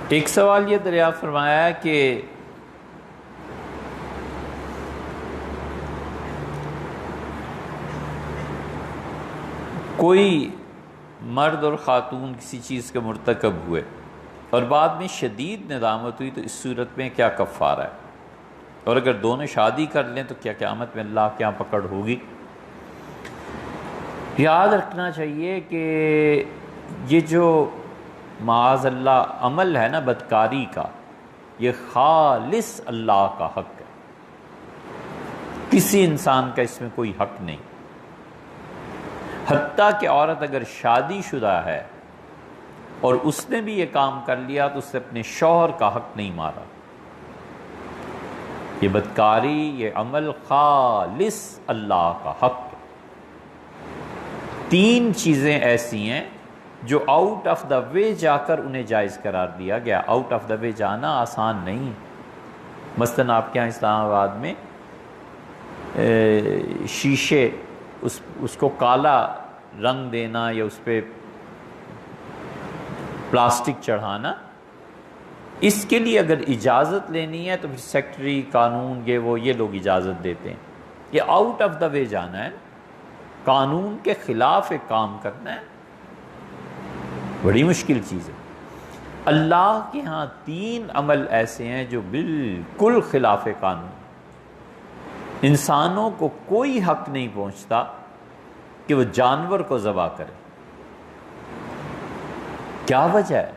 ایک سوال یہ دریافت فرمایا کہ کوئی مرد اور خاتون کسی چیز کے مرتکب ہوئے اور بعد میں شدید ندامت ہوئی، تو اس صورت میں کیا کفارہ ہے؟ اور اگر دونوں شادی کر لیں تو کیا قیامت میں اللہ کے یہاں پکڑ ہوگی؟ یاد رکھنا چاہیے کہ یہ جو معاذ اللہ عمل ہے نا بدکاری کا، یہ خالص اللہ کا حق ہے، کسی انسان کا اس میں کوئی حق نہیں۔ حتیٰ کہ عورت اگر شادی شدہ ہے اور اس نے بھی یہ کام کر لیا تو اس نے اپنے شوہر کا حق نہیں مارا۔ یہ بدکاری، یہ عمل خالص اللہ کا حق ہے۔ تین چیزیں ایسی ہیں جو آؤٹ آف دا وے جا کر انہیں جائز قرار دیا گیا۔ آؤٹ آف دا وے جانا آسان نہیں۔ مثلاً آپ کے یہاں اسلام آباد میں شیشے اس کو کالا رنگ دینا یا اس پہ پلاسٹک چڑھانا، اس کے لیے اگر اجازت لینی ہے تو پھر سیکٹری قانون یہ لوگ اجازت دیتے ہیں۔ یہ آؤٹ آف دا وے جانا ہے، قانون کے خلاف ایک کام کرنا ہے، بڑی مشکل چیز ہے۔ اللہ کے ہاں تین عمل ایسے ہیں جو بالکل خلاف قانون، انسانوں کو کوئی حق نہیں پہنچتا کہ وہ جانور کو ذبح کرے۔ کیا وجہ ہے؟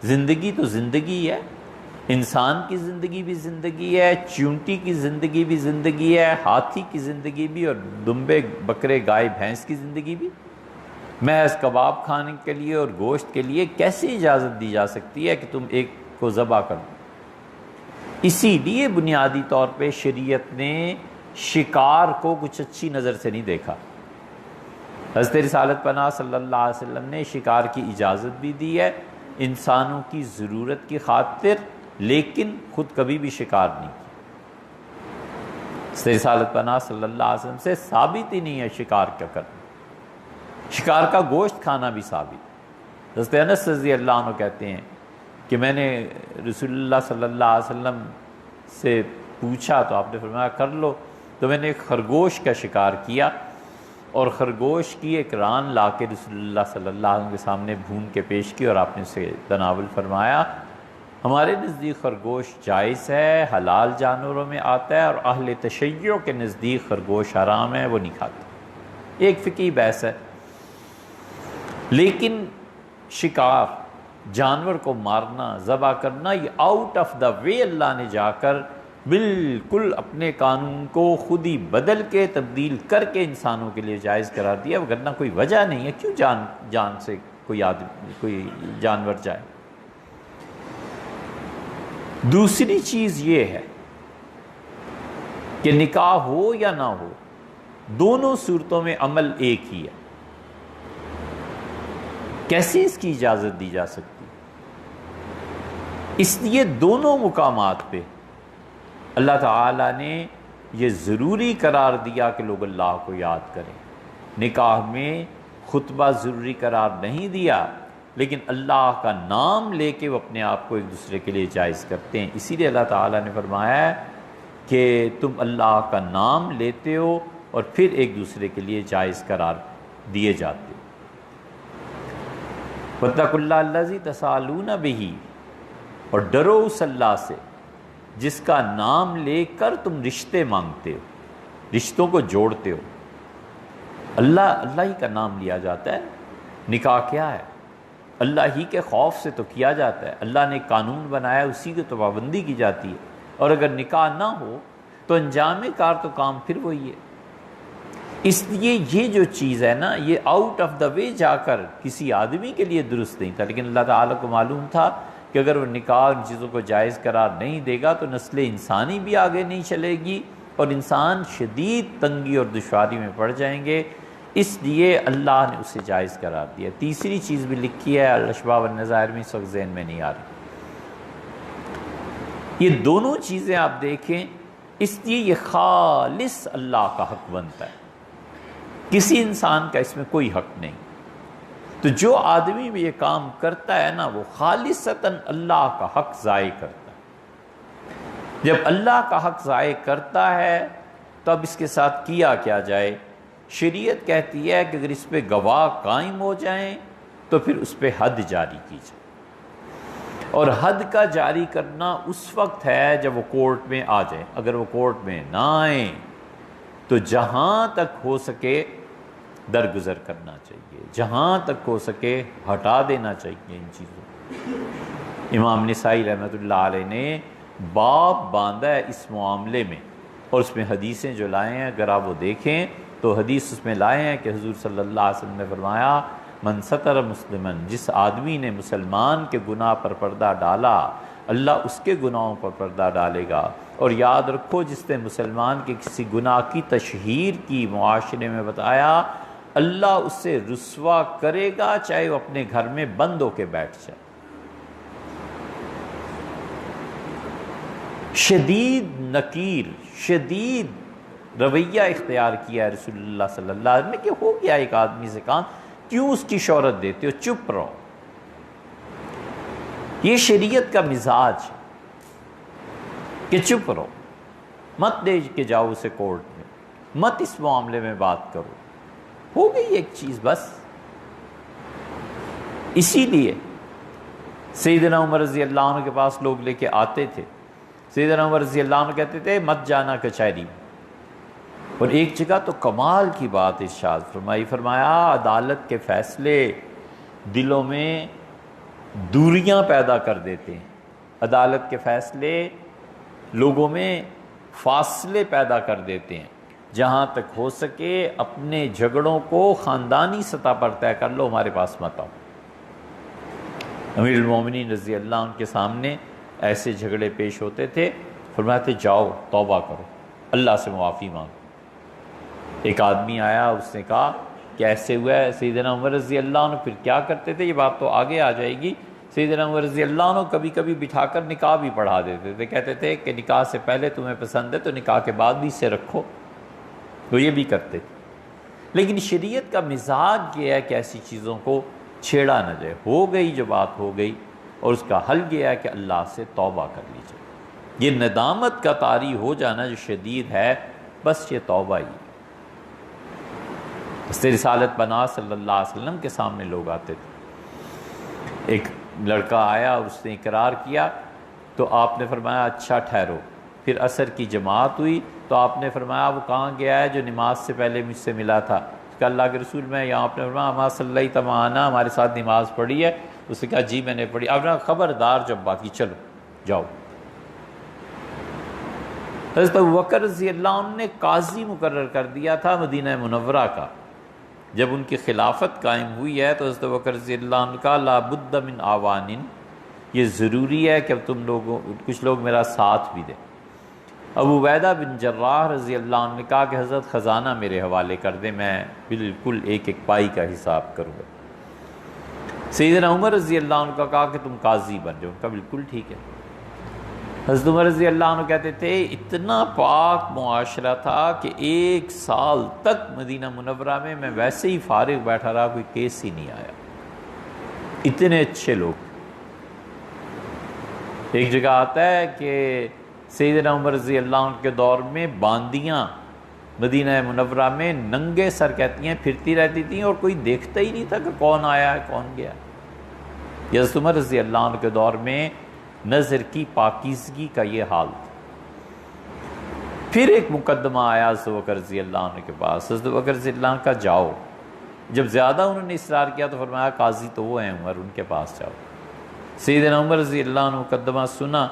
زندگی تو زندگی ہے، انسان کی زندگی بھی زندگی ہے، چیونٹی کی زندگی بھی زندگی ہے، ہاتھی کی زندگی بھی، اور دمبے بکرے گائے بھینس کی زندگی بھی۔ محض کباب کھانے کے لیے اور گوشت کے لیے کیسے اجازت دی جا سکتی ہے کہ تم ایک کو ذبح کر دو؟ اسی لیے بنیادی طور پہ شریعت نے شکار کو کچھ اچھی نظر سے نہیں دیکھا۔ حضرت رسالت پناہ صلی اللہ علیہ وسلم نے شکار کی اجازت بھی دی ہے انسانوں کی ضرورت کی خاطر، لیکن خود کبھی بھی شکار نہیں کی۔ حضرت رسالت پناہ صلی اللہ علیہ وسلم سے ثابت ہی نہیں ہے شکار کیا کرنا، شکار کا گوشت کھانا بھی ثابت۔ حضرت انس رضی اللہ عنہ کہتے ہیں کہ میں نے رسول اللہ صلی اللہ علیہ وسلم سے پوچھا تو آپ نے فرمایا کر لو، تو میں نے ایک خرگوش کا شکار کیا اور خرگوش کی ایک ران لا کے رسول اللہ صلی اللہ علیہ وسلم کے سامنے بھون کے پیش کی اور آپ نے اسے تناول فرمایا۔ ہمارے نزدیک خرگوش جائز ہے، حلال جانوروں میں آتا ہے، اور اہل تشیع کے نزدیک خرگوش حرام ہے، وہ نہیں کھاتے۔ ایک فقہی بحث ہے، لیکن شکار، جانور کو مارنا، ذبح کرنا، یہ آؤٹ آف دا وے اللہ نے جا کر بالکل اپنے قانون کو خود ہی بدل کے تبدیل کر کے انسانوں کے لیے جائز قرار دیا، وگرنہ کوئی وجہ نہیں ہے کیوں جان سے کوئی جانور جائے۔ دوسری چیز یہ ہے کہ نکاح ہو یا نہ ہو، دونوں صورتوں میں عمل ایک ہی ہے۔ کیسے اس کی اجازت دی جا سکتی؟ اس لیے دونوں مقامات پہ اللہ تعالیٰ نے یہ ضروری قرار دیا کہ لوگ اللہ کو یاد کریں۔ نکاح میں خطبہ ضروری قرار نہیں دیا، لیکن اللہ کا نام لے کے وہ اپنے آپ کو ایک دوسرے کے لیے جائز کرتے ہیں۔ اسی لیے اللہ تعالیٰ نے فرمایا ہے کہ تم اللہ کا نام لیتے ہو اور پھر ایک دوسرے کے لیے جائز قرار دیے جاتے ہو۔ وَاتَّقُوا اللَّهَ الَّذِي تَسَأَلُونَ بِهِ، اور ڈرو اس اللہ سے جس کا نام لے کر تم رشتے مانگتے ہو، رشتوں کو جوڑتے ہو۔ اللہ ہی کا نام لیا جاتا ہے۔ نکاح کیا ہے؟ اللہ ہی کے خوف سے تو کیا جاتا ہے، اللہ نے قانون بنایا، اسی کی تو پابندی کی جاتی ہے۔ اور اگر نکاح نہ ہو تو انجام کار تو کام پھر وہی ہے۔ اس لیے یہ جو چیز ہے نا، یہ آؤٹ آف دا وے جا کر کسی آدمی کے لیے درست نہیں تھا، لیکن اللہ تعالیٰ کو معلوم تھا کہ اگر وہ نکاح ان چیزوں کو جائز قرار نہیں دے گا تو نسل انسانی بھی آگے نہیں چلے گی اور انسان شدید تنگی اور دشواری میں پڑ جائیں گے۔ اس لیے اللہ نے اسے جائز قرار دیا۔ تیسری چیز بھی لکھی ہے الاشباح والنظائر میں، اس وقت ذہن میں نہیں آ رہی۔ یہ دونوں چیزیں آپ دیکھیں، اس لیے یہ خالص اللہ کا حق بنتا ہے، کسی انسان کا اس میں کوئی حق نہیں۔ تو جو آدمی بھی یہ کام کرتا ہے نا وہ خالصتاً اللہ کا حق ضائع کرتا ہے۔ جب اللہ کا حق ضائع کرتا ہے تو اب اس کے ساتھ کیا کیا جائے؟ شریعت کہتی ہے کہ اگر اس پہ گواہ قائم ہو جائیں تو پھر اس پہ حد جاری کی جائے، اور حد کا جاری کرنا اس وقت ہے جب وہ کورٹ میں آ جائیں۔ اگر وہ کورٹ میں نہ آئیں تو جہاں تک ہو سکے درگزر کرنا چاہیے، جہاں تک ہو سکے ہٹا دینا چاہیے ان چیزوں کو۔ امام نسائی رحمۃ اللہ علیہ نے باب باندھا ہے اس معاملے میں، اور اس میں حدیثیں جو لائے ہیں اگر آپ وہ دیکھیں تو حدیث اس میں لائے ہیں کہ حضور صلی اللہ علیہ وسلم نے فرمایا من ستر مسلمن، جس آدمی نے مسلمان کے گناہ پر پردہ ڈالا اللہ اس کے گناہوں پر پردہ ڈالے گا۔ اور یاد رکھو جس نے مسلمان کے کسی گناہ کی تشہیر کی، معاشرے میں بتایا، اللہ اس سے رسوا کرے گا چاہے وہ اپنے گھر میں بند ہو کے بیٹھ جائے۔ شدید نکیر، شدید رویہ اختیار کیا ہے رسول اللہ صلی اللہ علیہ وسلم نے کہ ہو گیا ایک آدمی سے کام، کیوں اس کی شہرت دیتے ہو، چپ رہو۔ یہ شریعت کا مزاج ہے کہ چپ رہو، مت دے کے جاؤ اسے کورٹ میں، مت اس معاملے میں بات کرو، ہو گئی ایک چیز بس۔ اسی لیے سیدنا عمر رضی اللہ عنہ کے پاس لوگ لے کے آتے تھے، سیدنا عمر رضی اللہ عنہ کہتے تھے مت جانا کچہری میں۔ اور ایک جگہ تو کمال کی بات ارشاد فرمائی، فرمایا عدالت کے فیصلے دلوں میں دوریاں پیدا کر دیتے ہیں، عدالت کے فیصلے لوگوں میں فاصلے پیدا کر دیتے ہیں۔ جہاں تک ہو سکے اپنے جھگڑوں کو خاندانی سطح پر طے کر لو، ہمارے پاس مت آؤ۔ امیر المومنین رضی اللہ عنہ کے سامنے ایسے جھگڑے پیش ہوتے تھے، فرماتے تھے جاؤ توبہ کرو، اللہ سے معافی مانگو۔ ایک آدمی آیا، اس نے کہا کہ ایسے ہوا ہے، سیدنا عمر رضی اللہ عنہ پھر کیا کرتے تھے، یہ بات تو آگے آ جائے گی۔ سیدنا عمر رضی اللہ عنہ کبھی کبھی بٹھا کر نکاح بھی پڑھا دیتے تھے، کہتے تھے کہ نکاح سے پہلے تمہیں پسند ہے تو نکاح کے بعد بھی اسے رکھو، تو یہ بھی کرتے تھے۔ لیکن شریعت کا مزاج یہ ہے کہ ایسی چیزوں کو چھیڑا نہ جائے، ہو گئی جو بات ہو گئی، اور اس کا حل یہ ہے کہ اللہ سے توبہ کر لی جائے۔ یہ ندامت کا طاری ہو جانا جو شدید ہے، بس یہ توبہ ہی۔ رسالت پناہ صلی اللہ علیہ وسلم کے سامنے لوگ آتے تھے، ایک لڑکا آیا اور اس نے اقرار کیا تو آپ نے فرمایا اچھا ٹھہرو۔ پھر عصر کی جماعت ہوئی تو آپ نے فرمایا وہ کہاں گیا ہے جو نماز سے پہلے مجھ سے ملا تھا؟ اس کا اللہ کے رسول میں یہاں، آپ نے فرمایا اما صلیت معنا، ہمارے ساتھ نماز پڑھی ہے؟ اس نے کہا جی میں نے پڑھی۔ آپ نے کہا خبردار جب باقی چلو جاؤ۔ حضرت ابوبکر رضی اللہ عنہ نے قاضی مقرر کر دیا تھا مدینہ منورہ کا، جب ان کی خلافت قائم ہوئی ہے تو حضرت ابوبکر رضی اللہ عنہ کا لا بد من آوان، یہ ضروری ہے کہ اب تم لوگوں کچھ لوگ میرا ساتھ بھی دیں۔ ابو عبیدہ بن جراح رضی اللہ عنہ نے کہا کہ حضرت خزانہ میرے حوالے کر دیں، میں بالکل ایک ایک پائی کا حساب کروں گا۔ سیدنا عمر رضی اللہ عنہ کا کہا کہ تم قاضی بن جاؤ، کہا بالکل ٹھیک ہے۔ حضرت عمر رضی اللہ عنہ کہتے تھے اتنا پاک معاشرہ تھا کہ 1 سال تک مدینہ منورہ میں میں ویسے ہی فارغ بیٹھا رہا، کوئی کیس ہی نہیں آیا، اتنے اچھے لوگ۔ ایک جگہ آتا ہے کہ سیدنا عمر رضی اللہ عنہ کے دور میں باندیاں مدینہ منورہ میں ننگے سر کہتی ہیں پھرتی رہتی تھیں اور کوئی دیکھتا ہی نہیں تھا کہ کون آیا ہے کون گیا۔ حضرت عمر رضی اللہ عنہ کے دور میں نظر کی پاکیزگی کا یہ حال تھا۔ پھر ایک مقدمہ آیا حضرت ابوبکر رضی اللہ عنہ کے پاس، حضرت ابوبکر رضی اللہ عنہ کا جاؤ، جب زیادہ انہوں نے اصرار کیا تو فرمایا قاضی تو وہ ہیں عمر، ان کے پاس جاؤ۔ سیدنا عمر رضی اللہ عنہ مقدمہ سنا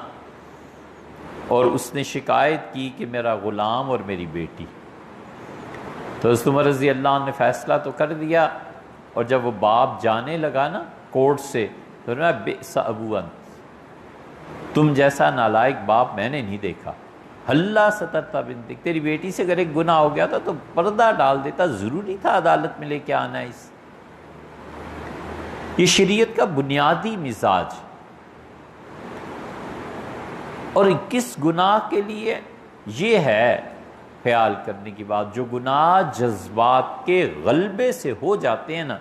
اور اس نے شکایت کی کہ میرا غلام اور میری بیٹی، تو حضرت عمر رضی اللہ عنہ نے فیصلہ تو کر دیا، اور جب وہ باپ جانے لگا نا کورٹ سے تو فرمایا بئس ابو انت، تم جیسا نالائق باپ میں نے نہیں دیکھا، ہلا سترت بنتک، تیری بیٹی سے اگر ایک گناہ ہو گیا تھا تو پردہ ڈال دیتا، ضروری تھا عدالت میں لے کے آنا ہے اس۔ یہ شریعت کا بنیادی مزاج، اور کس گناہ کے لیے یہ ہے خیال کرنے کی بات، جو گناہ جذبات کے غلبے سے ہو جاتے ہیں نا،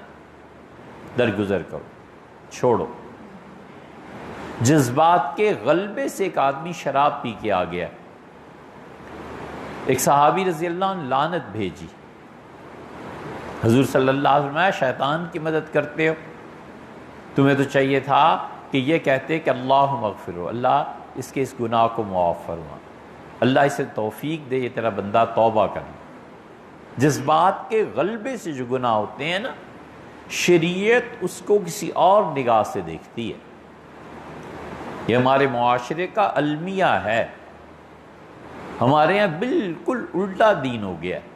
درگزر کرو، چھوڑو۔ جذبات کے غلبے سے ایک آدمی شراب پی کے آ گیا، ایک صحابی رضی اللہ عنہ لعنت بھیجی، حضور صلی اللہ علیہ وسلم فرمایا شیطان کی مدد کرتے ہو، تمہیں تو چاہیے تھا کہ یہ کہتے کہ اللہم اغفر، اللہ اس کے اس گناہ کو معاف فرما، اللہ اسے توفیق دے یہ تیرا بندہ توبہ کرے۔ جذبات کے غلبے سے جو گناہ ہوتے ہیں نا، شریعت اس کو کسی اور نگاہ سے دیکھتی ہے۔ یہ ہمارے معاشرے کا المیہ ہے، ہمارے یہاں بالکل الٹا دین ہو گیا ہے۔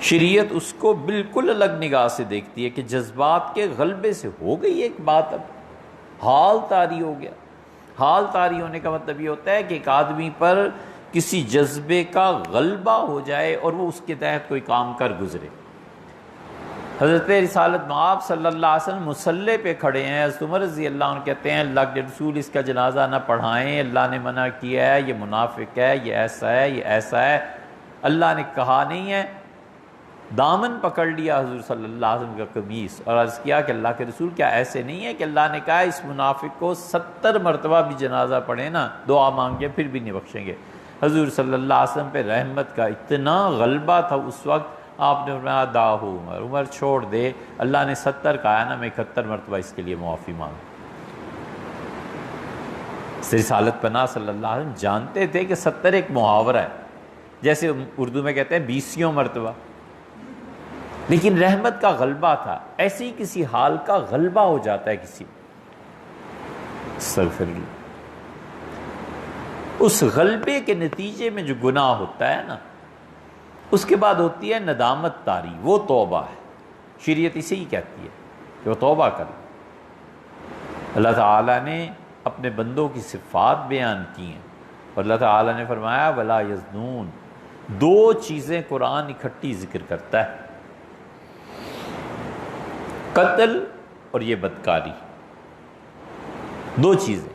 شریعت اس کو بالکل الگ نگاہ سے دیکھتی ہے کہ جذبات کے غلبے سے ہو گئی ایک بات، اب حال طاری ہو گیا۔ حال طاری ہونے کا مطلب یہ ہوتا ہے کہ ایک آدمی پر کسی جذبے کا غلبہ ہو جائے اور وہ اس کے تحت کوئی کام کر گزرے۔ حضرت رسالت مآب صلی اللہ علیہ وسلم مصلی پہ کھڑے ہیں، حضرت عمر رضی اللہ عنہ کہتے ہیں اللہ کے رسول اس کا جنازہ نہ پڑھائیں، اللہ نے منع کیا ہے، یہ منافق ہے، یہ ایسا ہے، یہ ایسا ہے۔ اللہ نے کہا نہیں ہے، دامن پکڑ لیا حضور صلی اللہ علیہ وسلم کا قمیص اور عرض کیا کہ اللہ کے رسول کیا ایسے نہیں ہے کہ اللہ نے کہا اس منافق کو 70 مرتبہ بھی جنازہ پڑھے نا، دعا مانگے پھر بھی نہیں بخشیں گے۔ حضور صلی اللہ علیہ وسلم پہ رحمت کا اتنا غلبہ تھا اس وقت، آپ نے فرمایا داہو عمر، عمر چھوڑ دے، اللہ نے 70 کہا ہے نا، میں 71 مرتبہ اس کے لیے معافی مانگ۔ رسالت پناہ صلی اللہ علیہ وسلم جانتے تھے کہ 70 ایک محاورہ ہے، جیسے اردو میں کہتے ہیں 20 مرتبہ، لیکن رحمت کا غلبہ تھا۔ ایسے ہی کسی حال کا غلبہ ہو جاتا ہے کسی، استغفر اللہ، اس غلبے کے نتیجے میں جو گناہ ہوتا ہے نا، اس کے بعد ہوتی ہے ندامت طاری، وہ توبہ ہے۔ شریعت اسے ہی کہتی ہے کہ وہ توبہ کر۔ اللہ تعالیٰ نے اپنے بندوں کی صفات بیان کی ہیں اور اللہ تعالیٰ نے فرمایا وَلَا يَزْنُونَ، 2 چیزیں قرآن اکٹھی ذکر کرتا ہے، قتل اور یہ بدکاری، 2 چیزیں۔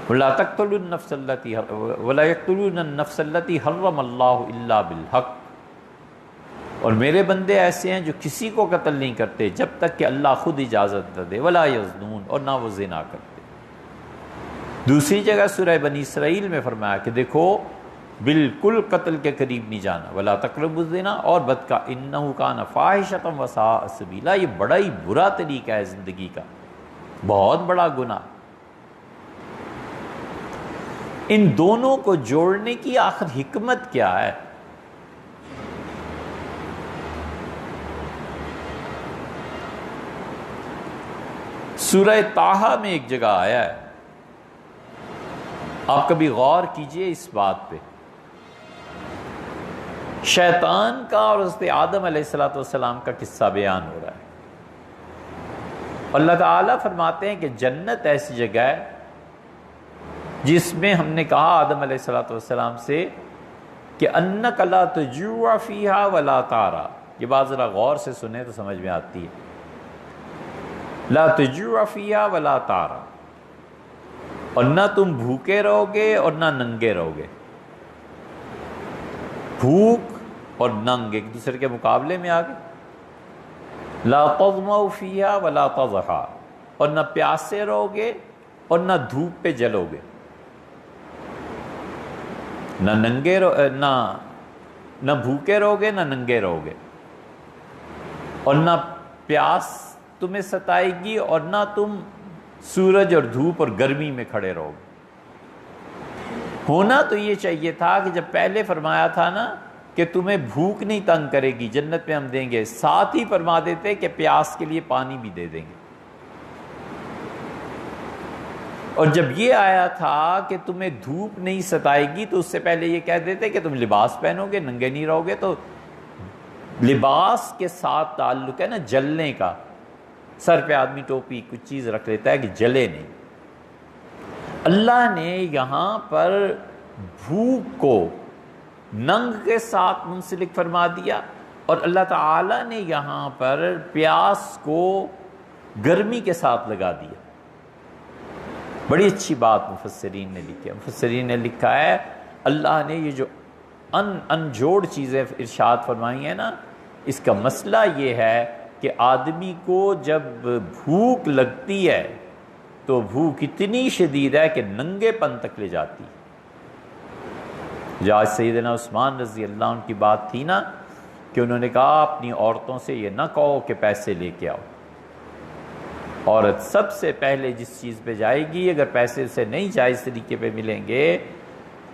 وَلَا تَقْتُلُوا النَّفْسَ الَّتِي وَلَا يَقْتُلُونَ النَّفْسَ الَّتِي حَرَّمَ اللَّهُ إِلَّا بِالْحَقِّ، اور میرے بندے ایسے ہیں جو کسی کو قتل نہیں کرتے جب تک کہ اللہ خود اجازت نہ دے، وَلَا يَزْنُونَ، اور نہ وہ زنا کرتے۔ دوسری جگہ سورہ بنی اسرائیل میں فرمایا کہ دیکھو بالکل قتل کے قریب نہیں جانا، وَلَا تَقْرَبُوا الزِّنَا، اور بد کا إِنَّهُ كَانَ فَاحِشَةً وَسَاءَ سَبِيلًا، یہ بڑا ہی برا طریقہ ہے زندگی کا، بہت بڑا گناہ۔ ان دونوں کو جوڑنے کی آخر حکمت کیا ہے؟ سورہ طٰہٰ میں ایک جگہ آیا ہے، آپ کبھی غور کیجئے اس بات پہ، شیطان کا اور حضرت آدم علیہ السلام کا قصہ بیان ہو رہا ہے۔ اللہ تعالیٰ فرماتے ہیں کہ جنت ایسی جگہ ہے جس میں ہم نے کہا آدم علیہ السلام سے کہ اَنَّكَ لَا تَجُوعَ فِيهَا وَلَا تَعْرَىٰ، یہ بات ذرا غور سے سنیں تو سمجھ میں آتی ہے۔ لا تجوع فیہا ولا تارا، اور نہ تم بھوکے رہو گے اور نہ ننگے رہو گے۔ بھوک اور ننگ ایک دوسرے کے مقابلے میں آگے۔ لا تظمؤ فیہا ولا تضحا، اور نہ پیاسے رہو گے اور نہ دھوپ پہ جلو گے، نہ بھوکے رہو گے نہ ننگے رہو گے، اور نہ پیاس تمہیں ستائے گی اور نہ تم سورج اور دھوپ اور گرمی میں کھڑے رہو گے۔ ہونا تو یہ چاہیے تھا کہ جب پہلے فرمایا تھا نا کہ تمہیں بھوک نہیں تنگ کرے گی، جنت میں ہم دیں گے، ساتھ ہی فرما دیتے کہ پیاس کے لیے پانی بھی دے دیں گے۔ اور جب یہ آیا تھا کہ تمہیں دھوپ نہیں ستائے گی تو اس سے پہلے یہ کہہ دیتے کہ تم لباس پہنو گے، ننگے نہیں رہو گے۔ تو لباس کے ساتھ تعلق ہے نا جلنے کا، سر پہ آدمی ٹوپی کچھ چیز رکھ لیتا ہے کہ جلے نہیں۔ اللہ نے یہاں پر بھوک کو ننگ کے ساتھ منسلک فرما دیا، اور اللہ تعالیٰ نے یہاں پر پیاس کو گرمی کے ساتھ لگا دیا۔ بڑی اچھی بات مفسرین نے لکھی ہے، مفسرین نے لکھا ہے اللہ نے یہ جو انجوڑ چیزیں ارشاد فرمائی ہیں نا، اس کا مسئلہ یہ ہے کہ آدمی کو جب بھوک لگتی ہے تو بھوک اتنی شدید ہے کہ ننگے پن تک لے جاتی ہے۔ جو آج سیدنا عثمان رضی اللہ عنہ کی بات تھی نا کہ انہوں نے کہا اپنی عورتوں سے یہ نہ کہو کہ پیسے لے کے آؤ۔ عورت سب سے پہلے جس چیز پہ جائے گی، اگر پیسے اسے نہیں جائز طریقے پہ ملیں گے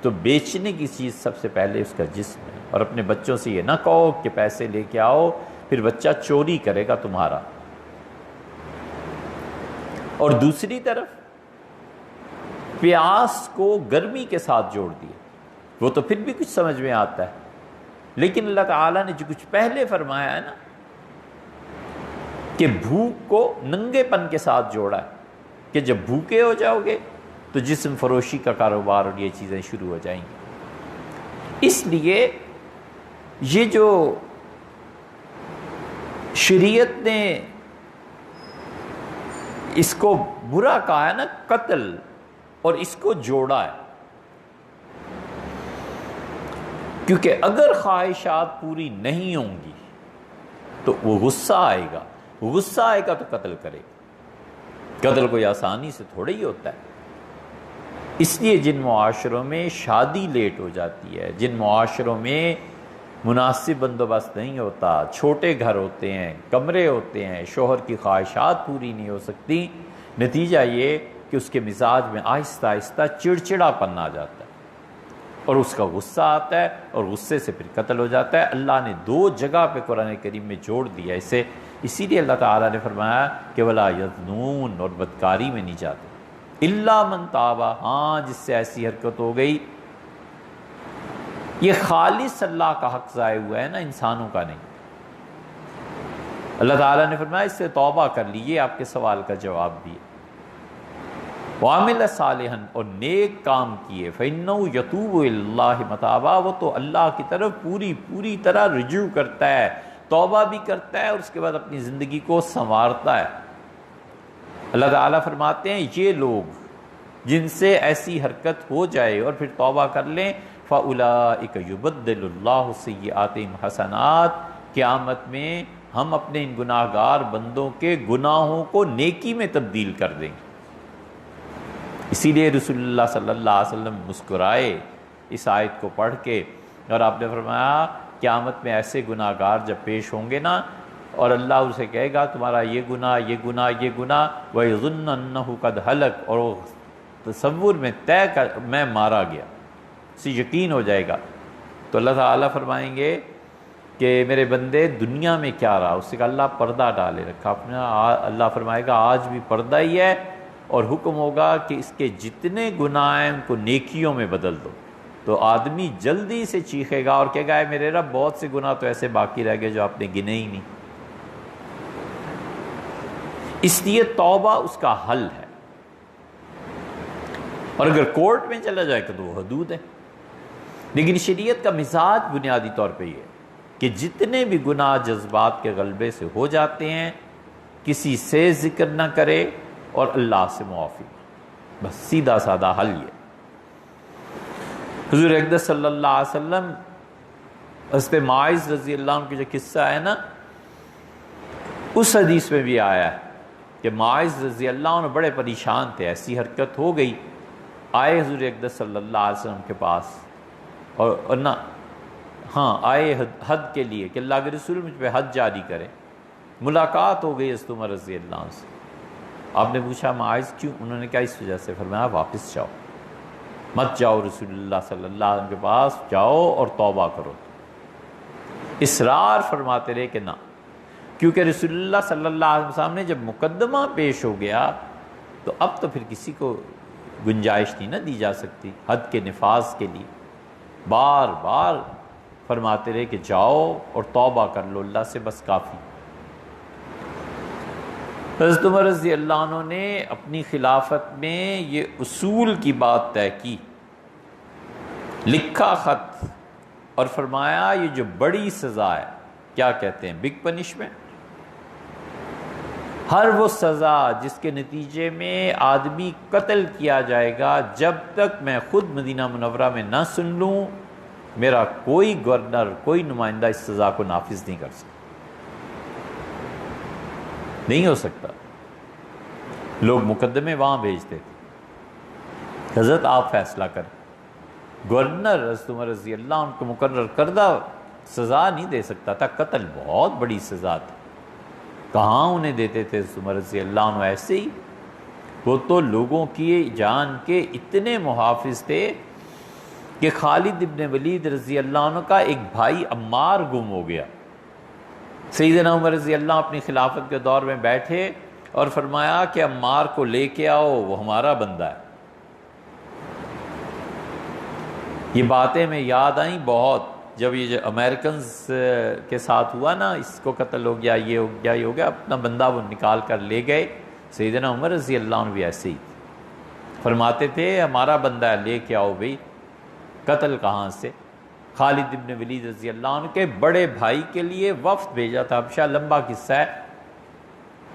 تو بیچنے کی چیز سب سے پہلے اس کا جسم ہے۔ اور اپنے بچوں سے یہ نہ کہو کہ پیسے لے کے آؤ، پھر بچہ چوری کرے گا تمہارا۔ اور دوسری طرف پیاس کو گرمی کے ساتھ جوڑ دیا، وہ تو پھر بھی کچھ سمجھ میں آتا ہے، لیکن اللہ تعالیٰ نے جو کچھ پہلے فرمایا ہے نا کہ بھوک کو ننگے پن کے ساتھ جوڑا ہے کہ جب بھوکے ہو جاؤ گے تو جسم فروشی کا کاروبار اور یہ چیزیں شروع ہو جائیں گی۔ اس لیے یہ جو شریعت نے اس کو برا کہا ہے نا قتل، اور اس کو جوڑا ہے، کیونکہ اگر خواہشات پوری نہیں ہوں گی تو وہ غصہ آئے گا، غصہ آئے گا تو قتل کرے گا۔ قتل کوئی آسانی سے تھوڑا ہی ہوتا ہے۔ اس لیے جن معاشروں میں شادی لیٹ ہو جاتی ہے، جن معاشروں میں مناسب بندوبست نہیں ہوتا، چھوٹے گھر ہوتے ہیں، کمرے ہوتے ہیں، شوہر کی خواہشات پوری نہیں ہو سکتی، نتیجہ یہ کہ اس کے مزاج میں آہستہ آہستہ چڑچڑا پن آ جاتا ہے اور اس کا غصہ آتا ہے، اور غصے سے پھر قتل ہو جاتا ہے۔ اللہ نے دو جگہ پہ قرآن کریم میں جوڑ دیا اسے، اسی لیے اللہ تعالیٰ نے فرمایا کہ وَلَا يَزْنُونَ، اور بدکاری میں نہیں جاتے، إِلَّا مَن تَابَ، ہاں جس سے ایسی حرکت ہو گئی۔ یہ خالص اللہ کا حق ضائع ہوا ہے نا، انسانوں کا نہیں۔ اللہ تعالیٰ نے فرمایا اس سے توبہ کر لیجیے، آپ کے سوال کا جواب بھی ہے۔ وَعَمِلَ صَالِحًا، اور نیک کام کیے، فَإِنَّهُ يَتُوبُ إِلَى اللَّهِ مَتَابًا، وہ تو اللہ کی طرف پوری طرح رجوع کرتا ہے، توبہ بھی کرتا ہے، اور اس کے بعد اپنی زندگی کو سنوارتا ہے۔ اللہ تعالیٰ فرماتے ہیں یہ لوگ جن سے ایسی حرکت ہو جائے اور پھر توبہ کر لیں، فَأُولَٰئِكَ يُبَدِّلُ اللَّهُ سَيِّئَاتِهِمْ حَسَنَاتٍ، قیامت میں ہم اپنے ان گناہ گار بندوں کے گناہوں کو نیکی میں تبدیل کر دیں گے۔ اسی لیے رسول اللہ صلی اللہ علیہ وسلم مسکرائے اس آیت کو پڑھ کے، اور آپ نے فرمایا قیامت میں ایسے گناہ گار جب پیش ہوں گے نا، اور اللہ اسے کہے گا تمہارا یہ گناہ، یہ گناہ، یہ گناہ، وَيَظُنَّ أَنَّهُ قَدْ هَلَكَ، اور وہ تصور میں طے کر میں مارا گیا، اسے یقین ہو جائے گا۔ تو اللہ تعالیٰ فرمائیں گے کہ میرے بندے دنیا میں کیا رہا، اس سے کہا اللہ پردہ ڈالے رکھا اپنا، اللہ فرمائے گا آج بھی پردہ ہی ہے، اور حکم ہوگا کہ اس کے جتنے گناہ ہیں ان کو نیکیوں میں بدل دو۔ تو آدمی جلدی سے چیخے گا اور کہے گا اے میرے رب بہت سے گناہ تو ایسے باقی رہ گئے جو آپ نے گنے ہی نہیں۔ اس لیے توبہ اس کا حل ہے، اور اگر کورٹ میں چلا جائے تو وہ حدود ہے، لیکن شریعت کا مزاج بنیادی طور پہ یہ ہے کہ جتنے بھی گناہ جذبات کے غلبے سے ہو جاتے ہیں کسی سے ذکر نہ کرے اور اللہ سے معافی، بس سیدھا سادہ حل یہ۔ حضور اقدس صلی اللہ علیہ وسلم حضرت معاذ رضی اللہ عنہ کی جو قصہ ہے نا، اس حدیث میں بھی آیا ہے کہ معاذ رضی اللہ عنہ بڑے پریشان تھے، ایسی حرکت ہو گئی، آئے حضور اقدس صلی اللہ علیہ وسلم کے پاس، اور نہ ہاں آئے حد کے لیے کہ اللہ کے رسول مجھ پہ حد جاری کریں۔ ملاقات ہو گئی حضرت عمر رضی اللہ عنہ سے، آپ نے پوچھا معاذ کیوں؟ انہوں نے کہا اس وجہ سے، فرمایا واپس جاؤ، مت جاؤ رسول اللہ صلی اللہ علیہ وسلم کے پاس، جاؤ اور توبہ کرو۔ اصرار فرماتے رہے کہ نہ، کیونکہ رسول اللہ صلی اللہ علیہ وسلم نے جب مقدمہ پیش ہو گیا تو اب تو پھر کسی کو گنجائش نہیں نہ دی جا سکتی حد کے نفاذ کے لیے۔ بار بار فرماتے رہے کہ جاؤ اور توبہ کر لو اللہ سے، بس کافی۔ حضرت عمر رضی اللہ عنہ نے اپنی خلافت میں یہ اصول کی بات طے کی، لکھا خط، اور فرمایا یہ جو بڑی سزا ہے، کیا کہتے ہیں بگ پنشمنٹ، ہر وہ سزا جس کے نتیجے میں آدمی قتل کیا جائے گا، جب تک میں خود مدینہ منورہ میں نہ سن لوں میرا کوئی گورنر، کوئی نمائندہ اس سزا کو نافذ نہیں کر سکتا۔ نہیں ہو سکتا. لوگ مقدمے وہاں بھیجتے تھے. حضرت آپ فیصلہ کریں. گورنر حضرت عمر رضی اللہ عنہ کو مقرر کردہ سزا نہیں دے سکتا تھا. قتل بہت بڑی سزا تھی. کہاں انہیں دیتے تھے حضرت عمر رضی اللہ عنہ ایسے ہی. وہ تو لوگوں کی جان کے اتنے محافظ تھے کہ خالد ابن ولید رضی اللہ عنہ کا ایک بھائی عمار گم ہو گیا. سیدنا عمر رضی اللہ اپنی خلافت کے دور میں بیٹھے اور فرمایا کہ عمار کو لے کے آؤ، وہ ہمارا بندہ ہے. یہ باتیں میں یاد آئیں بہت جب یہ جو امریکنز کے ساتھ ہوا نا، اس کو قتل ہو گیا، یہ ہو گیا، یہ ہو گیا، اپنا بندہ وہ نکال کر لے گئے. سیدنا عمر رضی اللہ عنہ بھی ایسے ہی فرماتے تھے ہمارا بندہ ہے، لے کے آؤ بھئی. قتل کہاں سے؟ خالد ابن ولید رضی اللہ عنہ کے بڑے بھائی کے لیے وفد بھیجا تھا. حبشہ لمبا قصہ ہے،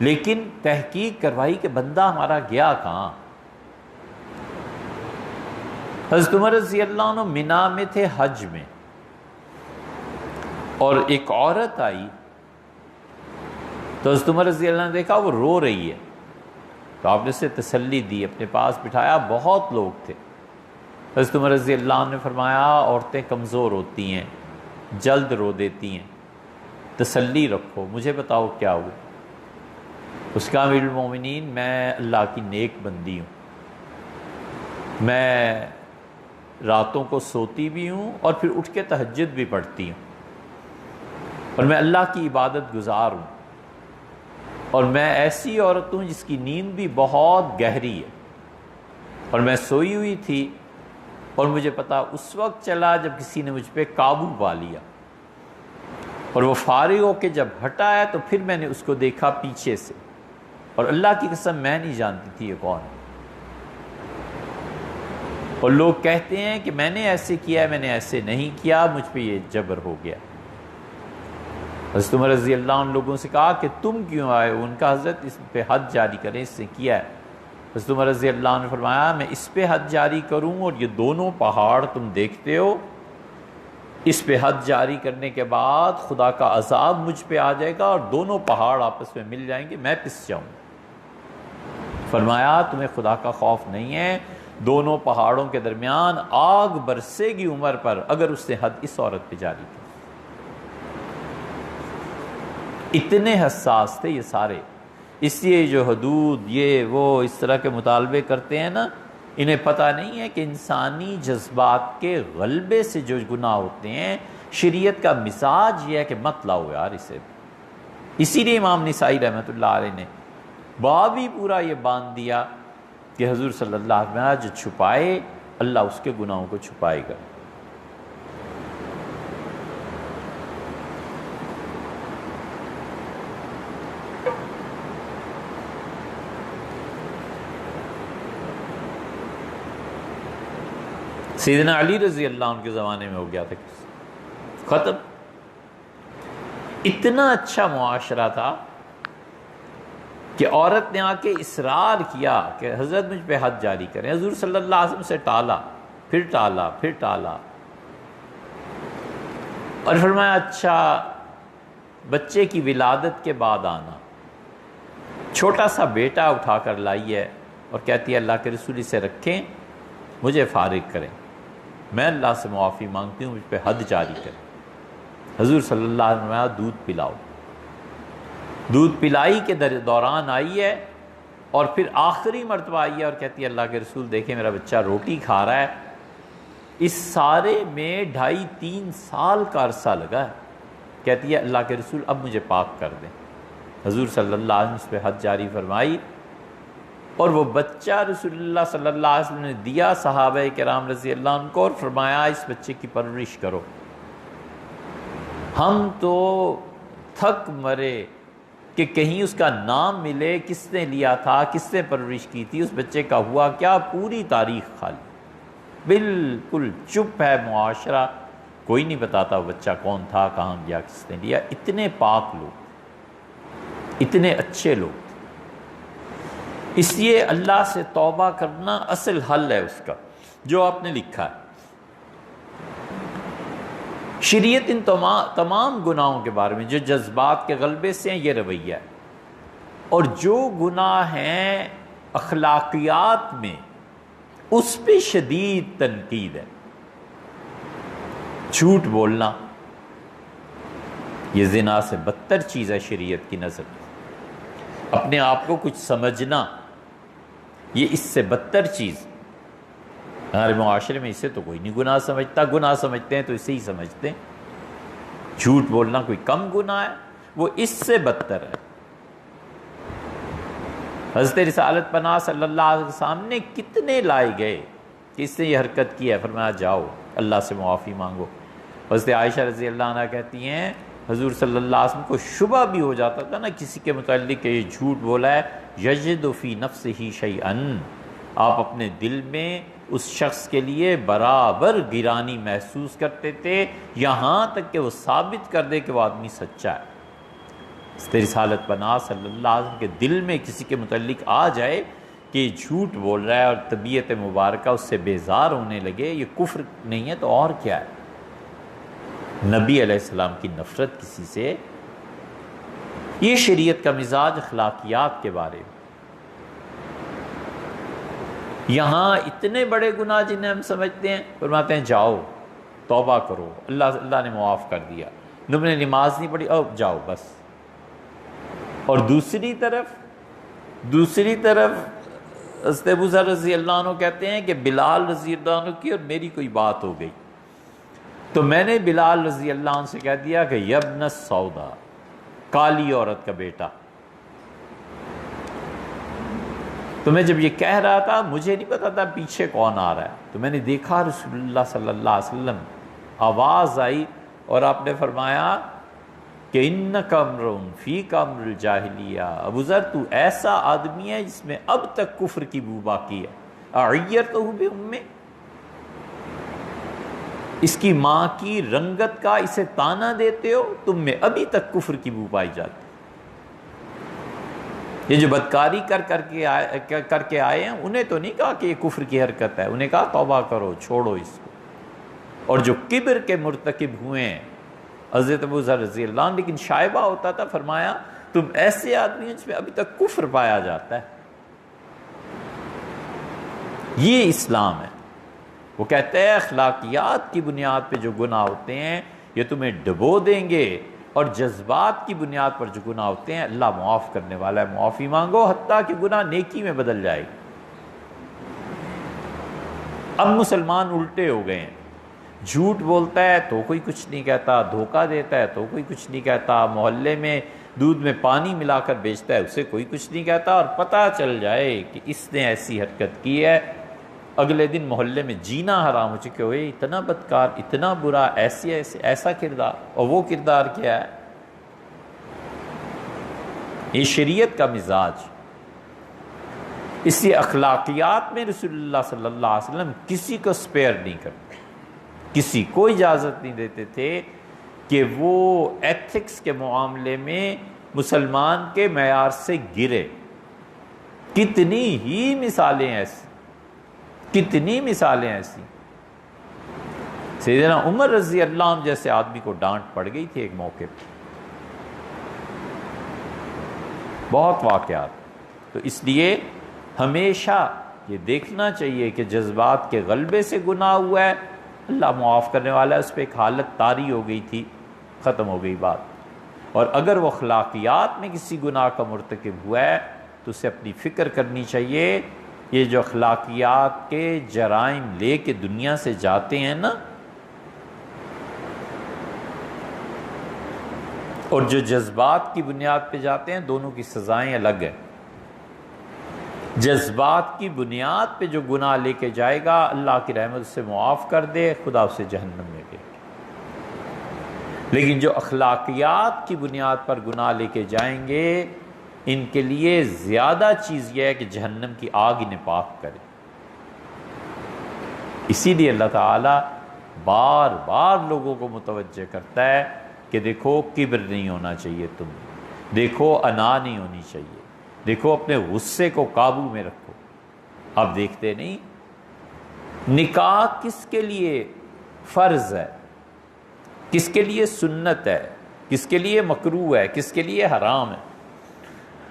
لیکن تحقیق کروائی کہ بندہ ہمارا گیا کہاں. حضرت عمر رضی اللہ عنہ منا میں تھے حج میں، اور ایک عورت آئی تو حضرت عمر رضی اللہ عنہ نے دیکھا وہ رو رہی ہے، تو آپ نے اسے تسلی دی، اپنے پاس بٹھایا. بہت لوگ تھے. حضرت عمر رضی اللہ عنہ نے فرمایا عورتیں کمزور ہوتی ہیں، جلد رو دیتی ہیں، تسلی رکھو، مجھے بتاؤ کیا ہوا. اس کا امیر المومنین میں اللہ کی نیک بندی ہوں، میں راتوں کو سوتی بھی ہوں اور پھر اٹھ کے تہجد بھی پڑھتی ہوں، اور میں اللہ کی عبادت گزار ہوں، اور میں ایسی عورت ہوں جس کی نیند بھی بہت گہری ہے. اور میں سوئی ہوئی تھی اور مجھے پتا اس وقت چلا جب کسی نے مجھ پہ قابو پا لیا، اور وہ فارغ ہو کے جب ہٹا ہے تو پھر میں نے اس کو دیکھا پیچھے سے، اور اللہ کی قسم میں نہیں جانتی تھی یہ کون ہے. اور لوگ کہتے ہیں کہ میں نے ایسے کیا ہے، میں نے ایسے نہیں کیا، مجھ پہ یہ جبر ہو گیا. حضرت عمر رضی اللہ عنہ لوگوں سے کہا کہ تم کیوں آئے ہو؟ ان کا حضرت اس پہ حد جاری کریں، اس نے کیا ہے. حضرت عمر رضی اللہ عنہ نے فرمایا میں اس پہ حد جاری کروں اور یہ دونوں پہاڑ تم دیکھتے ہو، اس پہ حد جاری کرنے کے بعد خدا کا عذاب مجھ پہ آ جائے گا اور دونوں پہاڑ آپس میں مل جائیں گے، میں پس جاؤں. فرمایا تمہیں خدا کا خوف نہیں ہے؟ دونوں پہاڑوں کے درمیان آگ برسے گی عمر پر اگر اس نے حد اس عورت پہ جاری کی. اتنے حساس تھے یہ سارے. اس لیے جو حدود یہ وہ اس طرح کے مطالبے کرتے ہیں نا، انہیں پتہ نہیں ہے کہ انسانی جذبات کے غلبے سے جو گناہ ہوتے ہیں، شریعت کا مزاج یہ ہے کہ مت لاؤ یار اسے. اسی لیے امام نسائی رحمۃ اللہ علیہ نے باب ہی پورا یہ باندھ دیا کہ حضور صلی اللہ علیہ وسلم جو چھپائے اللہ اس کے گناہوں کو چھپائے گا. سیدنا علی رضی اللہ عنہ کے زمانے میں ہو گیا تھا ختم. اتنا اچھا معاشرہ تھا کہ عورت نے آ کے اصرار کیا کہ حضرت مجھ پہ حد جاری کریں. حضور صلی اللہ علیہ وسلم سے ٹالا، پھر ٹالا، پھر ٹالا، اور فرمایا اچھا بچے کی ولادت کے بعد آنا. چھوٹا سا بیٹا اٹھا کر لائی ہے اور کہتی ہے اللہ کے رسول اسے رکھیں، مجھے فارغ کریں، میں اللہ سے معافی مانگتی ہوں، مجھ پہ حد جاری کریں. حضور صلی اللہ علیہ وسلم دودھ پلاؤ. دودھ پلائی کے دوران آئی ہے اور پھر آخری مرتبہ آئی ہے اور کہتی ہے اللہ کے رسول دیکھیں میرا بچہ روٹی کھا رہا ہے. اس سارے میں 2.5-3 سال کا عرصہ لگا ہے. کہتی ہے اللہ کے رسول اب مجھے پاک کر دیں. حضور صلی اللہ علیہ وسلم اس پہ حد جاری فرمائی، اور وہ بچہ رسول اللہ صلی اللہ علیہ وسلم نے دیا صحابہ کرام رضی اللہ عنہ کو، اور فرمایا اس بچے کی پرورش کرو. ہم تو تھک مرے کہ کہیں اس کا نام ملے، کس نے لیا تھا، کس نے پرورش کی تھی، اس بچے کا ہوا کیا، پوری تاریخ خالی. بالکل چپ ہے معاشرہ، کوئی نہیں بتاتا وہ بچہ کون تھا، کہاں گیا، کس نے لیا. اتنے پاک لوگ، اتنے اچھے لوگ. اس لیے اللہ سے توبہ کرنا اصل حل ہے اس کا جو آپ نے لکھا ہے. شریعت ان تمام گناہوں کے بارے میں جو جذبات کے غلبے سے ہیں یہ رویہ ہے. اور جو گناہ ہیں اخلاقیات میں اس پہ شدید تنقید ہے۔ جھوٹ بولنا یہ زنا سے بدتر چیز ہے شریعت کی نظر میں۔ اپنے آپ کو کچھ سمجھنا یہ اس سے بدتر چیز۔ ہمارے معاشرے میں اسے تو کوئی نہیں گناہ سمجھتا، گناہ سمجھتے ہیں تو اسے ہی سمجھتے ہیں۔ جھوٹ بولنا کوئی کم گناہ ہے، وہ اس سے بدتر ہے۔ حضرت رسالت پناہ صلی اللہ علیہ وسلم سامنے کتنے لائے گئے کہ اس نے یہ حرکت کی ہے، فرمایا جاؤ اللہ سے معافی مانگو۔ حضرت عائشہ رضی اللہ عنہ کہتی ہیں حضور صلی اللہ علیہ وسلم کو شبہ بھی ہو جاتا تھا نا کسی کے متعلق کہ یہ جھوٹ بولا ہے، یجد فی نفسہ شیئا، آپ اپنے دل میں اس شخص کے لیے برابر گرانی محسوس کرتے تھے یہاں تک کہ وہ ثابت کر دے کہ وہ آدمی سچا ہے۔ رسالت پناہ صلی اللہ علیہ وسلم کے دل میں کسی کے متعلق آ جائے کہ یہ جھوٹ بول رہا ہے اور طبیعت مبارکہ اس سے بیزار ہونے لگے، یہ کفر نہیں ہے تو اور کیا ہے؟ نبی علیہ السلام کی نفرت کسی سے، یہ شریعت کا مزاج اخلاقیات کے بارے میں۔ یہاں اتنے بڑے گناہ جنہیں ہم سمجھتے ہیں، فرماتے ہیں جاؤ توبہ کرو، اللہ نے معاف کر دیا، تم نے نماز نہیں پڑھی، اب جاؤ بس۔ اور دوسری طرف حضرت ابو ذر رضی اللہ عنہ کہتے ہیں کہ بلال رضی اللہ عنہ کی اور میری کوئی بات ہو گئی تو میں نے بلال رضی اللہ عنہ سے کہہ دیا کہ یبن السودا، کالی عورت کا بیٹا۔ تو میں جب یہ کہہ رہا تھا مجھے نہیں پتا تھا پیچھے کون آ رہا ہے، تو میں نے دیکھا رسول اللہ صلی اللہ علیہ وسلم، آواز آئی اور آپ نے فرمایا کہ انک امرؤ فیک امر الجاہلیہ، ابو ذر تو ایسا آدمی ہے جس میں اب تک کفر کی بو باقی ہے۔ اعیرتہ بامہ، اس کی ماں کی رنگت کا اسے تانا دیتے ہو، تم میں ابھی تک کفر کی بو پائی جاتی۔ یہ جو بدکاری کر کے آئے ہیں انہیں تو نہیں کہا کہ یہ کفر کی حرکت ہے، انہیں کہا توبہ کرو، چھوڑو اس کو۔ اور جو کبر کے مرتکب ہوئے ہیں حضرت ابو ذر رضی اللہ عنہ، لیکن شائبہ ہوتا تھا، فرمایا تم ایسے آدمی ہیں جس میں ابھی تک کفر پایا جاتا ہے۔ یہ اسلام ہے۔ وہ کہتے ہیں اخلاقیات کی بنیاد پہ جو گناہ ہوتے ہیں یہ تمہیں ڈبو دیں گے، اور جذبات کی بنیاد پر جو گناہ ہوتے ہیں اللہ معاف کرنے والا ہے، معافی مانگو حتیٰ کہ گناہ نیکی میں بدل جائے گا۔ اب مسلمان الٹے ہو گئے ہیں، جھوٹ بولتا ہے تو کوئی کچھ نہیں کہتا، دھوکہ دیتا ہے تو کوئی کچھ نہیں کہتا، محلے میں دودھ میں پانی ملا کر بیچتا ہے اسے کوئی کچھ نہیں کہتا، اور پتہ چل جائے کہ اس نے ایسی حرکت کی ہے اگلے دن محلے میں جینا حرام ہو چکے ہوئے، اتنا بدکار، اتنا برا، ایسا کردار، اور وہ کردار کیا ہے؟ یہ شریعت کا مزاج۔ اس لیے اخلاقیات میں رسول اللہ صلی اللہ علیہ وسلم کسی کو سپیئر نہیں کرتے، کسی کو اجازت نہیں دیتے تھے کہ وہ ایتھکس کے معاملے میں مسلمان کے معیار سے گرے۔ کتنی ہی مثالیں ایسی، کتنی مثالیں ایسی۔ سیدنا عمر رضی اللہ عنہ جیسے آدمی کو ڈانٹ پڑ گئی تھی ایک موقع پہ، بہت واقعات۔ تو اس لیے ہمیشہ یہ دیکھنا چاہیے کہ جذبات کے غلبے سے گناہ ہوا ہے، اللہ معاف کرنے والا ہے، اس پہ ایک حالت طاری ہو گئی تھی، ختم ہو گئی بات۔ اور اگر وہ اخلاقیات میں کسی گناہ کا مرتکب ہوا ہے تو اسے اپنی فکر کرنی چاہیے۔ یہ جو اخلاقیات کے جرائم لے کے دنیا سے جاتے ہیں نا، اور جو جذبات کی بنیاد پہ جاتے ہیں، دونوں کی سزائیں الگ ہیں۔ جذبات کی بنیاد پہ جو گناہ لے کے جائے گا اللہ کی رحمت سے معاف کر دے، خدا اسے جہنم میں دے۔ لیکن جو اخلاقیات کی بنیاد پر گناہ لے کے جائیں گے ان کے لیے زیادہ چیز یہ ہے کہ جہنم کی آگ انہیں پاک کرے۔ اسی لیے اللہ تعالیٰ بار بار لوگوں کو متوجہ کرتا ہے کہ دیکھو کبر نہیں ہونا چاہیے، تم دیکھو انا نہیں ہونی چاہیے، دیکھو اپنے غصے کو قابو میں رکھو۔ آپ دیکھتے نہیں نکاح کس کے لیے فرض ہے، کس کے لیے سنت ہے، کس کے لیے مکروہ ہے، کس کے لیے حرام ہے؟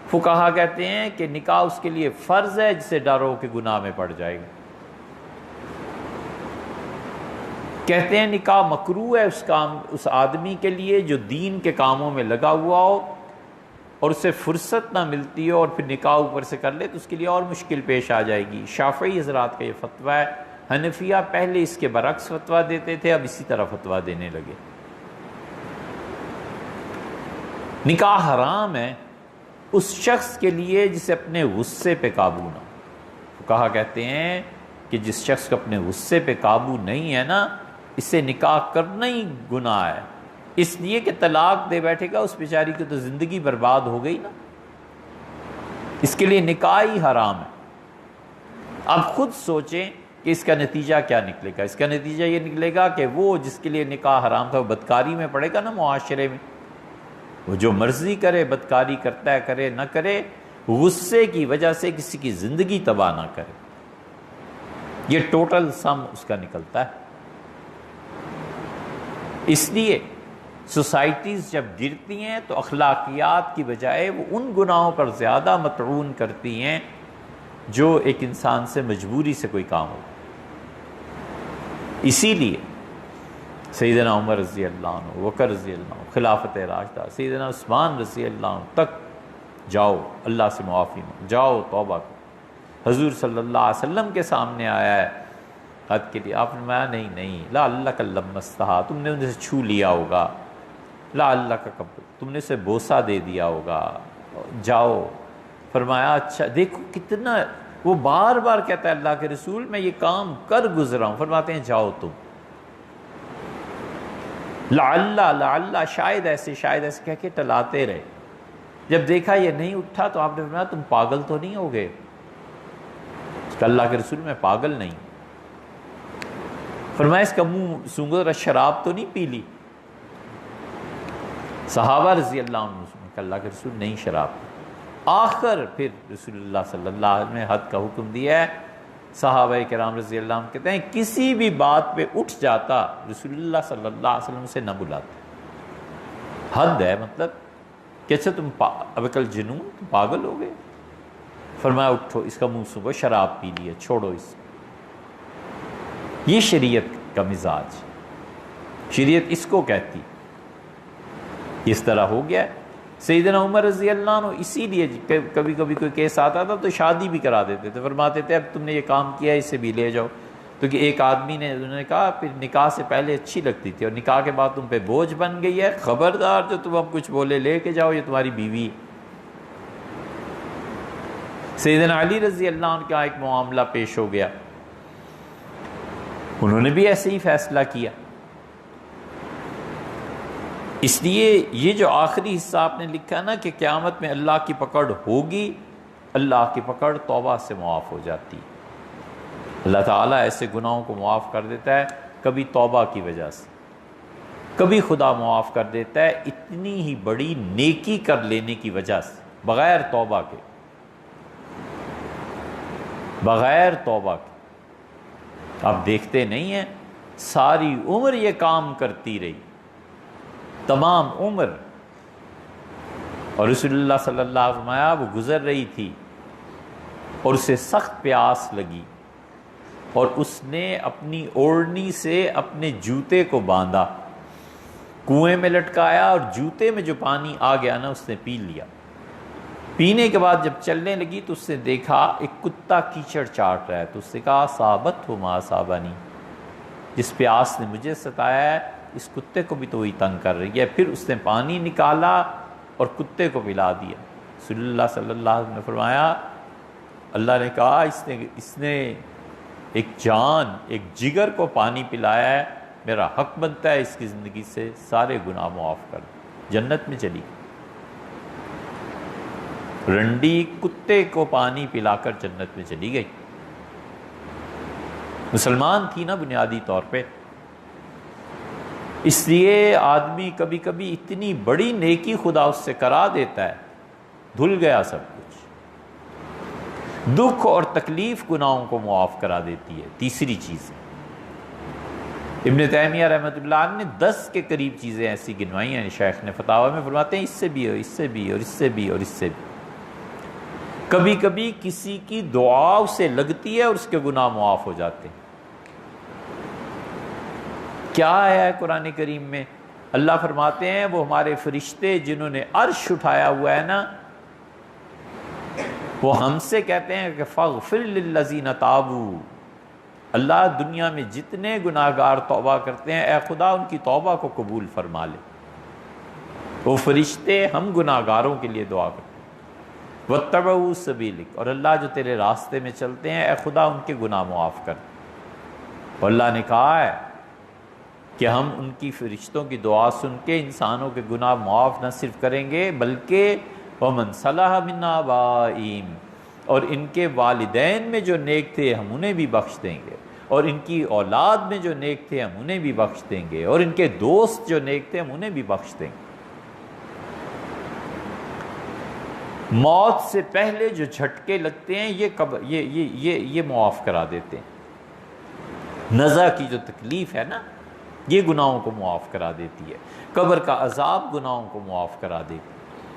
فقہا کہتے ہیں کہ نکاح اس کے لیے فرض ہے جسے ڈر ہو کہ گناہ میں پڑ جائے گا. کہتے ہیں نکاح مکروہ ہے اس آدمی کے لیے جو دین کے کاموں میں لگا ہوا ہو اور اسے فرصت نہ ملتی ہو اور پھر نکاح اوپر سے کر لے تو اس کے لیے اور مشکل پیش آ جائے گی. شافعی حضرات کا یہ فتویٰ ہے. حنفیہ پہلے اس کے برعکس فتویٰ دیتے تھے، اب اسی طرح فتویٰ دینے لگے. نکاح حرام ہے اس شخص کے لیے جسے اپنے غصے پہ قابو نہ ہو. کہا کہتے ہیں کہ جس شخص کو اپنے غصے پہ قابو نہیں ہے نا، اس سے نکاح کرنا ہی گناہ ہے، اس لیے کہ طلاق دے بیٹھے گا، اس بیچاری کی تو زندگی برباد ہو گئی نا، اس کے لیے نکاح ہی حرام ہے. اب خود سوچیں کہ اس کا نتیجہ کیا نکلے گا. اس کا نتیجہ یہ نکلے گا کہ وہ جس کے لیے نکاح حرام تھا وہ بدکاری میں پڑے گا نا معاشرے میں. وہ جو مرضی کرے، بدکاری کرتا ہے کرے نہ کرے، غصے کی وجہ سے کسی کی زندگی تباہ نہ کرے. یہ ٹوٹل سم اس کا نکلتا ہے. اس لیے سوسائٹیز جب گرتی ہیں تو اخلاقیات کی بجائے وہ ان گناہوں پر زیادہ مطعون کرتی ہیں جو ایک انسان سے مجبوری سے کوئی کام ہو. اسی لیے سیدنا عمر رضی اللہ عنہ، بکر رضی اللہ عنہ، خلافت راشدہ، سیدنا عثمان رضی اللہ عنہ تک جاؤ اللہ سے معافی مانگو، جاؤ توبہ کرو. حضور صلی اللہ علیہ وسلم کے سامنے آیا ہے حد کے لیے، آپ نے فرمایا نہیں لا اللہ کا لمستہا، تم نے انہیں سے چھو لیا ہوگا، لا اللہ کا قبل، تم نے اسے بوسہ دے دیا ہوگا، جاؤ. فرمایا اچھا دیکھو کتنا، وہ بار بار کہتا ہے اللہ کے رسول میں یہ کام کر گزرا ہوں. فرماتے ہیں جاؤ تم، لعلہ شاید ایسے کہہ کے ٹلاتے رہے. جب دیکھا یہ نہیں اٹھا تو آپ نے فرمایا تم پاگل تو نہیں ہو گئے؟ اللہ کے رسول میں پاگل نہیں. فرمایا اس کا منہ سونگو ذرا، شراب تو نہیں پی لی؟ صحابہ رضی اللہ عنہ کہ اللہ کے رسول نہیں شراب. آخر پھر رسول اللہ صلی اللہ علیہ وسلم نے حد کا حکم دیا ہے. صحابہ کرام رضی اللہ عنہ کہتے ہیں کسی بھی بات پہ اٹھ جاتا رسول اللہ صلی اللہ علیہ وسلم سے نہ بلاتے. حد ہے، مطلب کہ اچھا تم ابکل جنون، تم پاگل ہو گئے. فرمایا اٹھو، اس کا منہ سونگو، شراب پی لی ہے، چھوڑو اس. یہ شریعت کا مزاج، شریعت اس کو کہتی. اس طرح ہو گیا. سیدنا عمر رضی اللہ عنہ اسی لیے کبھی کبھی کوئی کیس آتا تھا تو شادی بھی کرا دیتے تھے. فرماتے تھے اب تم نے یہ کام کیا ہے اسے بھی لے جاؤ. تو کہ ایک آدمی نے انہوں نے کہا پھر نکاح سے پہلے اچھی لگتی تھی اور نکاح کے بعد تم پہ بوجھ بن گئی ہے، خبردار جو تم اب کچھ بولے لے کے جاؤ، یہ تمہاری بیوی. سیدنا علی رضی اللہ عنہ کا ایک معاملہ پیش ہو گیا، انہوں نے بھی ایسے ہی فیصلہ کیا. اس لیے یہ جو آخری حصہ آپ نے لکھا نا کہ قیامت میں اللہ کی پکڑ ہوگی، اللہ کی پکڑ توبہ سے معاف ہو جاتی. اللہ تعالیٰ ایسے گناہوں کو معاف کر دیتا ہے، کبھی توبہ کی وجہ سے، کبھی خدا معاف کر دیتا ہے اتنی ہی بڑی نیکی کر لینے کی وجہ سے، بغیر توبہ کے، بغیر توبہ کے. آپ دیکھتے نہیں ہیں ساری عمر یہ کام کرتی رہی، تمام عمر، اور رسول اللہ صلی اللہ علیہ وسلم وہ گزر رہی تھی اور اسے سخت پیاس لگی اور اس نے اپنی اوڑھنی سے اپنے جوتے کو باندھا، کنویں میں لٹکایا اور جوتے میں جو پانی آ گیا نا اس نے پی لیا. پینے کے بعد جب چلنے لگی تو اس نے دیکھا ایک کتا کیچڑ چاٹ رہا ہے، تو اس نے کہا صابت ہو ما صابنی، جس پیاس نے مجھے ستایا ہے اس کتے کو بھی تو وہی تنگ کر رہی ہے. پھر اس نے پانی نکالا اور کتے کو پلا دیا. رسول اللہ صلی اللہ علیہ وسلم نے فرمایا، اللہ نے کہا اس نے ایک جان، ایک جگر کو پانی پلایا ہے، میرا حق بنتا ہے اس کی زندگی سے سارے گناہ معاف کر دیں. جنت میں چلی. رنڈی کتے کو پانی پلا کر جنت میں چلی گئی. مسلمان تھی نا بنیادی طور پہ. اس لیے آدمی کبھی کبھی اتنی بڑی نیکی خدا اس سے کرا دیتا ہے، دھل گیا سب کچھ. دکھ اور تکلیف گناہوں کو معاف کرا دیتی ہے. تیسری چیز ابن تیمیہ رحمۃ اللہ عنہ نے 10 کے قریب چیزیں ایسی گنوائی ہیں. شیخ نے فتاوی میں فرماتے ہیں اس سے بھی اور اس سے بھی اور اس سے بھی اور اس سے بھی. کبھی کبھی کسی کی دعا اسے لگتی ہے اور اس کے گناہ معاف ہو جاتے ہیں۔ کیا ہے قرآن کریم میں؟ اللہ فرماتے ہیں وہ ہمارے فرشتے جنہوں نے عرش اٹھایا ہوا ہے نا، وہ ہم سے کہتے ہیں کہ فاغفر للذین تابوا، اللہ دنیا میں جتنے گناہ گار توبہ کرتے ہیں اے خدا ان کی توبہ کو قبول فرما لے۔ وہ فرشتے ہم گناہ گاروں کے لیے دعا کرتے ہیں، واتبعوا سبیلک، اور اللہ جو تیرے راستے میں چلتے ہیں اے خدا ان کے گناہ معاف کر۔ اور اللہ نے کہا ہے کہ ہم ان کی فرشتوں کی دعا سن کے انسانوں کے گناہ معاف نہ صرف کریں گے بلکہ وَمَنْ صَلَحَ مِنْ آبَائِهِمْ، اور ان کے والدین میں جو نیک تھے ہم انہیں بھی بخش دیں گے، اور ان کی اولاد میں جو نیک تھے ہم انہیں بھی بخش دیں گے، اور ان کے دوست جو نیک تھے ہم انہیں بھی بخش دیں گے۔ موت سے پہلے جو جھٹکے لگتے ہیں یہ معاف کرا دیتے ہیں۔ نزع کی جو تکلیف ہے نا یہ گناہوں کو معاف کرا دیتی ہے، قبر کا عذاب گناہوں کو معاف کرا دیتی ہے۔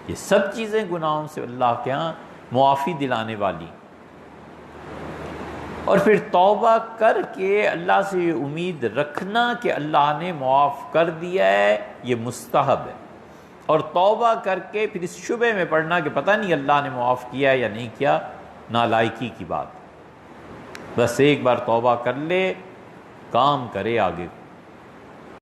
یہ سب چیزیں گناہوں سے اللہ کے ہاں معافی دلانے والی۔ اور پھر توبہ کر کے اللہ سے یہ امید رکھنا کہ اللہ نے معاف کر دیا ہے، یہ مستحب ہے۔ اور توبہ کر کے پھر اس شبے میں پڑنا کہ پتہ نہیں اللہ نے معاف کیا یا نہیں کیا، نالائکی کی بات۔ بس ایک بار توبہ کر لے، کام کرے آگے۔